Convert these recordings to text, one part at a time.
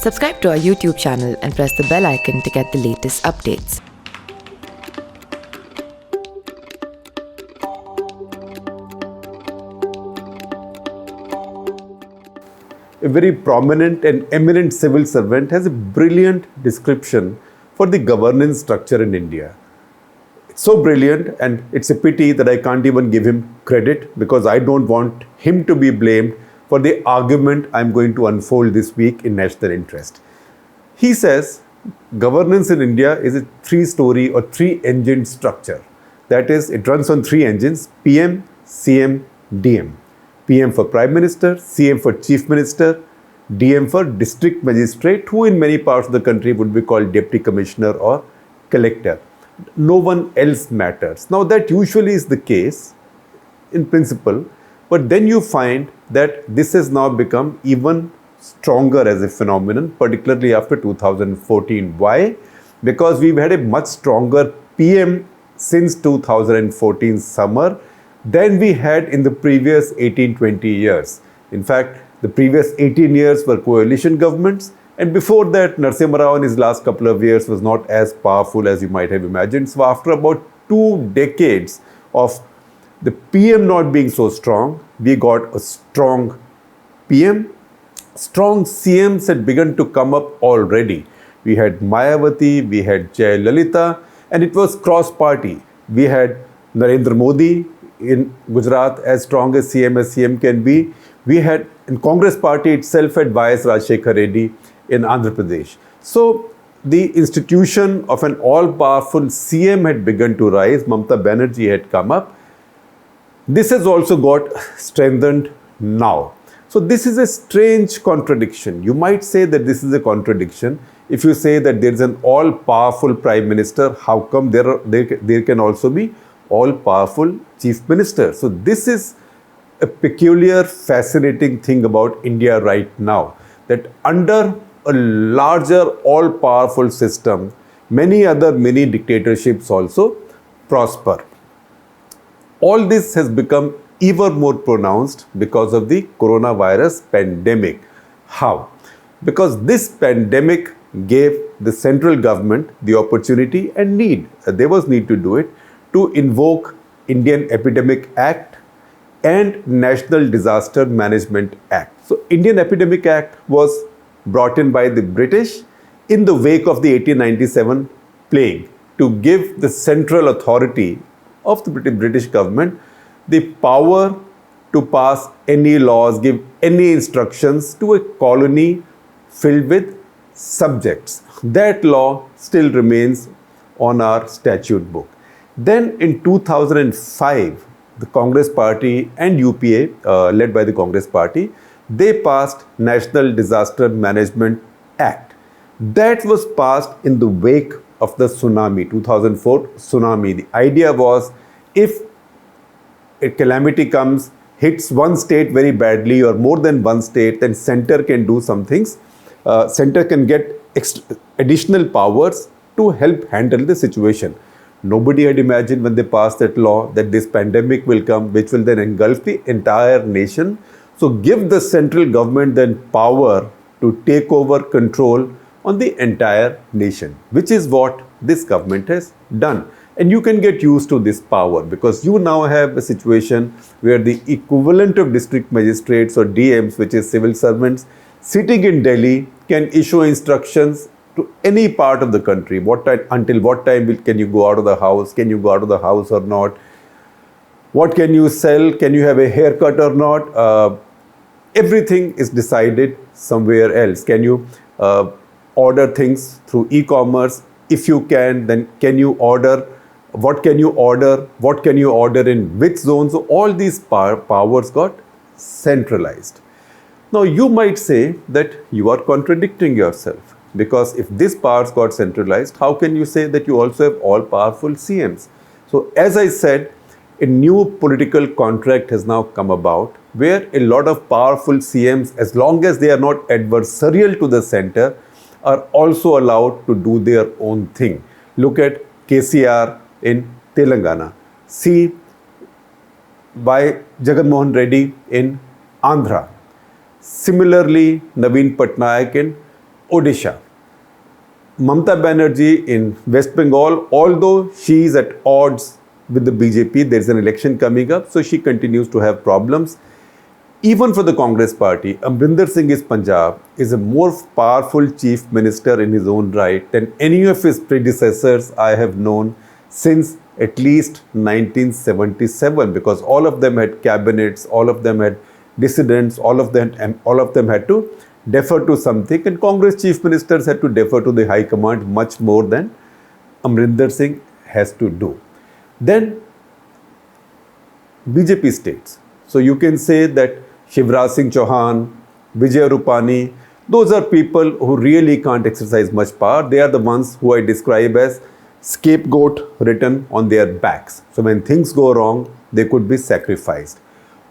Subscribe to our YouTube channel and press the bell icon to get the latest updates. A very prominent and eminent civil servant has a brilliant description for the governance structure in India. It's so brilliant, and it's a pity that I can't even give him credit because I don't want him to be blamed for the argument I'm going to unfold this week in National Interest. He says governance in India is a three-story or three-engine structure. That is, it runs on three engines: PM, CM, DM. PM for Prime Minister, CM for Chief Minister, DM for District Magistrate, who in many parts of the country would be called Deputy Commissioner or Collector. No one else matters. Now that usually is the case in principle, but then you find that this has now become even stronger as a phenomenon, particularly after 2014. Why? Because we've had a much stronger PM since 2014 summer than we had in the previous 18-20 years. In fact, the previous 18 years were coalition governments, and before that, Narasimha Rao in his last couple of years was not as powerful as you might have imagined. So after about 2 decades of the PM not being so strong, we got a strong PM. Strong CMs had begun to come up already. We had Mayawati, we had Jayalalitha, and it was cross-party. We had Narendra Modi in Gujarat, as strong as CM can be. We had, in Congress party itself, had YS Rajshekhar Reddy in Andhra Pradesh. So the institution of an all-powerful CM had begun to rise. Mamata Banerjee had come up. This has also got strengthened now. So this is a strange contradiction. You might say that this is a contradiction. If you say that there is an all-powerful Prime Minister, how come there can also be all-powerful Chief Minister? So this is a peculiar, fascinating thing about India right now, that under a larger all-powerful system, many other mini dictatorships also prosper. All this has become even more pronounced because of the coronavirus pandemic. How? Because this pandemic gave the central government the opportunity and need, there was need to do it, to invoke Indian Epidemic Act and National Disaster Management Act. So Indian Epidemic Act was brought in by the British in the wake of the 1897 plague to give the central authority of the British government the power to pass any laws, give any instructions to a colony filled with subjects. That law still remains on our statute book. Then in 2005, the Congress party and UPA, led by the Congress party, they passed National Disaster Management Act. That was passed in the wake of the tsunami, 2004 tsunami. The idea was, if a calamity comes, hits one state very badly or more than one state, then center can do some things. Center can get additional powers to help handle the situation. Nobody had imagined when they passed that law that this pandemic will come, which will then engulf the entire nation. So give the central government then power to take over control on the entire nation, which is what this government has done. And you can get used to this power because you now have a situation where the equivalent of district magistrates or DMs, which is civil servants, sitting in Delhi can issue instructions to any part of the country. Until what time can you go out of the house? Can you go out of the house or not? What can you sell? Can you have a haircut or not? Everything is decided somewhere else. Can you order things through e-commerce? If you can, then can you order? What can you order? What can you order in which zone? So all these powers got centralized. Now you might say that you are contradicting yourself, because if this powers got centralized, how can you say that you also have all-powerful CMs? So as I said, a new political contract has now come about where a lot of powerful CMs, as long as they are not adversarial to the center, are also allowed to do their own thing. Look at KCR in Telangana. See by Jagan Mohan Reddy in Andhra. Similarly, Naveen Patnaik in Odisha. Mamata Banerjee in West Bengal, although she is at odds with the BJP, there is an election coming up, so she continues to have problems. Even for the Congress party, Amrinder Singh is Punjab is a more powerful chief minister in his own right than any of his predecessors I have known since at least 1977, because all of them had cabinets, all of them had dissidents, all of them had to defer to something, and Congress chief ministers had to defer to the High Command much more than Amrinder Singh has to do. Then BJP states. So you can say that Shivraj Singh Chauhan, Vijay Rupani, those are people who really can't exercise much power. They are the ones who I describe as scapegoat written on their backs. So when things go wrong, they could be sacrificed.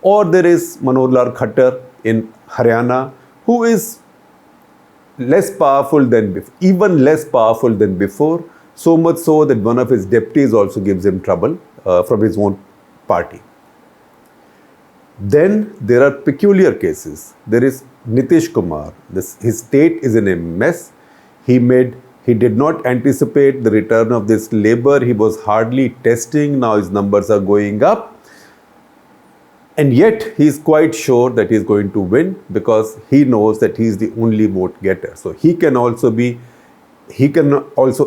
Or there is Manohar Lal Khattar in Haryana, who is less powerful than even less powerful than before, so much so that one of his deputies also gives him trouble from his own party. Then there are peculiar cases. There is Nitish Kumar. His state is in a mess. He did not anticipate the return of this labor. He was hardly testing. Now his numbers are going up. And yet he is quite sure that he is going to win because he knows that he is the only vote getter. So he can also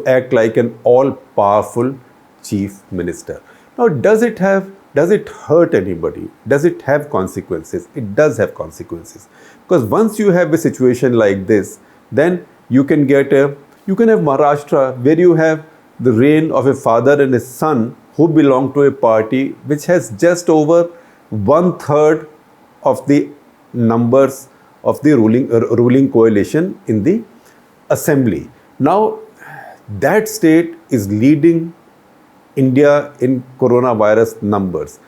act like an all-powerful chief minister. Now, does it hurt anybody? Does it have consequences? It does have consequences. Because once you have a situation like this, then you can have Maharashtra, where you have the reign of a father and a son who belong to a party which has just over 1/3 of the numbers of the ruling coalition in the assembly. Now, that state is leading India in coronavirus numbers.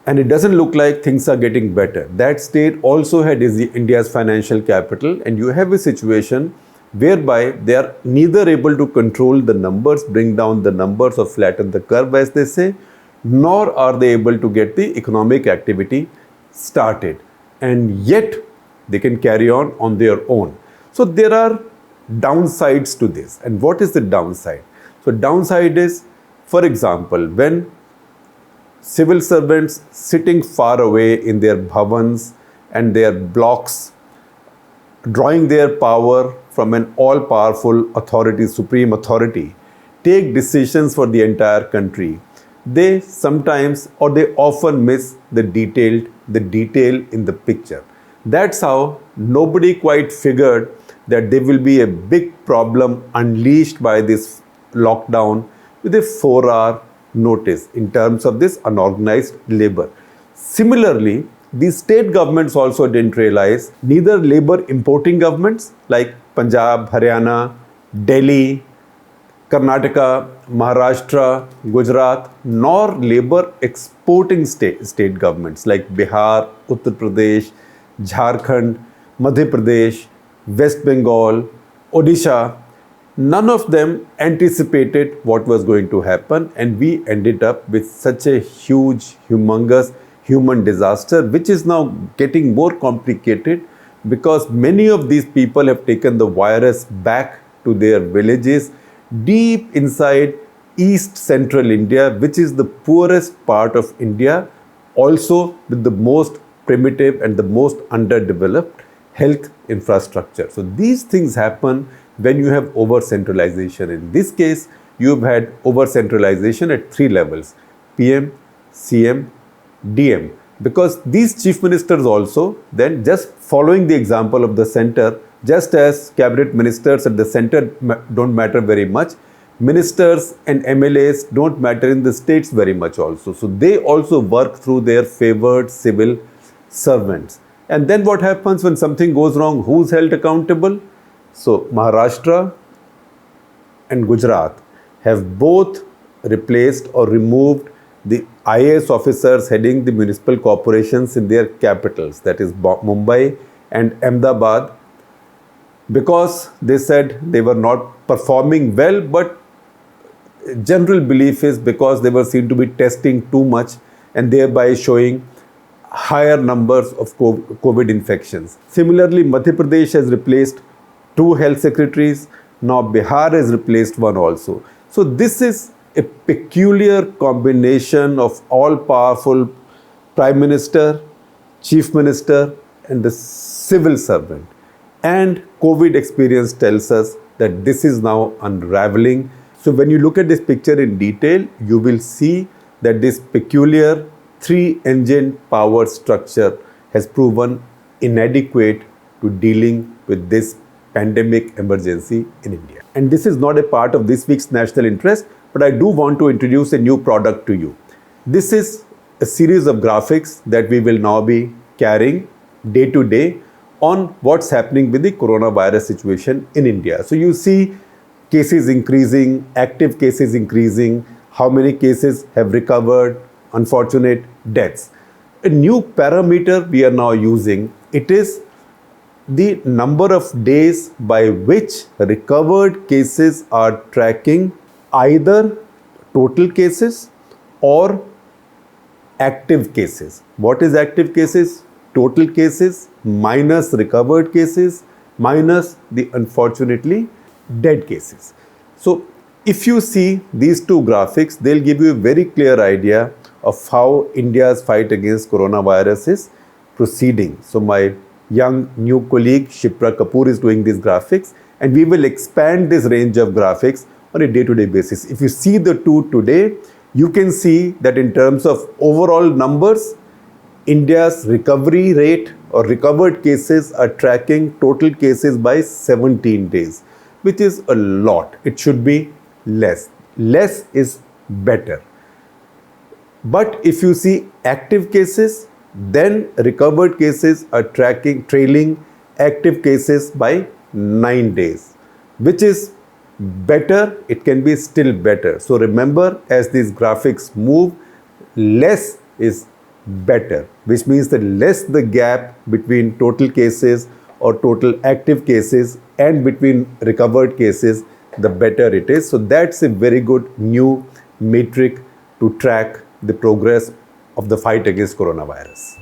And it doesn't look like things are getting better. That state also had India's financial capital, and you have a situation whereby they are neither able to control the numbers, bring down the numbers or flatten the curve as they say, nor are they able to get the economic activity started. And yet they can carry on their own. So there are downsides to this. And what is the downside? So downside is, for example, when civil servants sitting far away in their bhavans and their blocks, drawing their power from an all-powerful authority, supreme authority, take decisions for the entire country, they sometimes or they often miss the detail in the picture. That's how nobody quite figured that there will be a big problem unleashed by this lockdown with a 4-hour notice in terms of this unorganized labor. Similarly, the state governments also didn't realize, neither labor importing governments like Punjab, Haryana, Delhi, Karnataka, Maharashtra, Gujarat, nor labor exporting state governments like Bihar, Uttar Pradesh, Jharkhand, Madhya Pradesh, West Bengal, Odisha. None of them anticipated what was going to happen, and we ended up with such a huge, humongous human disaster, which is now getting more complicated because many of these people have taken the virus back to their villages deep inside East Central India, which is the poorest part of India, also with the most primitive and the most underdeveloped health infrastructure. So these things happen when you have over-centralization. In this case, you've had over-centralization at 3 levels, PM, CM, DM. Because these chief ministers also, then just following the example of the center, just as cabinet ministers at the center don't matter very much, ministers and MLAs don't matter in the states very much also. So they also work through their favored civil servants. And then what happens when something goes wrong? Who's held accountable? So Maharashtra and Gujarat have both replaced or removed the IAS officers heading the municipal corporations in their capitals, that is Mumbai and Ahmedabad, because they said they were not performing well, but general belief is because they were seen to be testing too much and thereby showing higher numbers of COVID infections. Similarly, Madhya Pradesh has replaced 2 health secretaries. Now Bihar has replaced one also. So this is a peculiar combination of all-powerful Prime Minister, Chief Minister, and the civil servant. And COVID experience tells us that this is now unraveling. So when you look at this picture in detail, you will see that this peculiar 3-engine power structure has proven inadequate to dealing with this pandemic emergency in India. And this is not a part of this week's national interest, but I do want to introduce a new product to you. This is a series of graphics that we will now be carrying day to day on what's happening with the coronavirus situation in India. So you see cases increasing, active cases increasing, how many cases have recovered, unfortunate deaths. A new parameter we are now using, it is the number of days by which recovered cases are tracking either total cases or active cases. What is active cases? Total cases minus recovered cases minus the unfortunately dead cases. So if you see these two graphics, they'll give you a very clear idea of how India's fight against coronavirus is proceeding. So my young new colleague Shipra Kapoor is doing these graphics, and we will expand this range of graphics on a day-to-day basis. If you see the two today, you can see that in terms of overall numbers, India's recovery rate or recovered cases are tracking total cases by 17 days, which is a lot. It should be less. Less is better. But if you see active cases, then recovered cases are trailing active cases by 9 days, which is better. It can be still better. So remember, as these graphics move, less is better, which means that less the gap between total cases or total active cases and between recovered cases, the better it is. So that's a very good new metric to track the progress of the fight against coronavirus.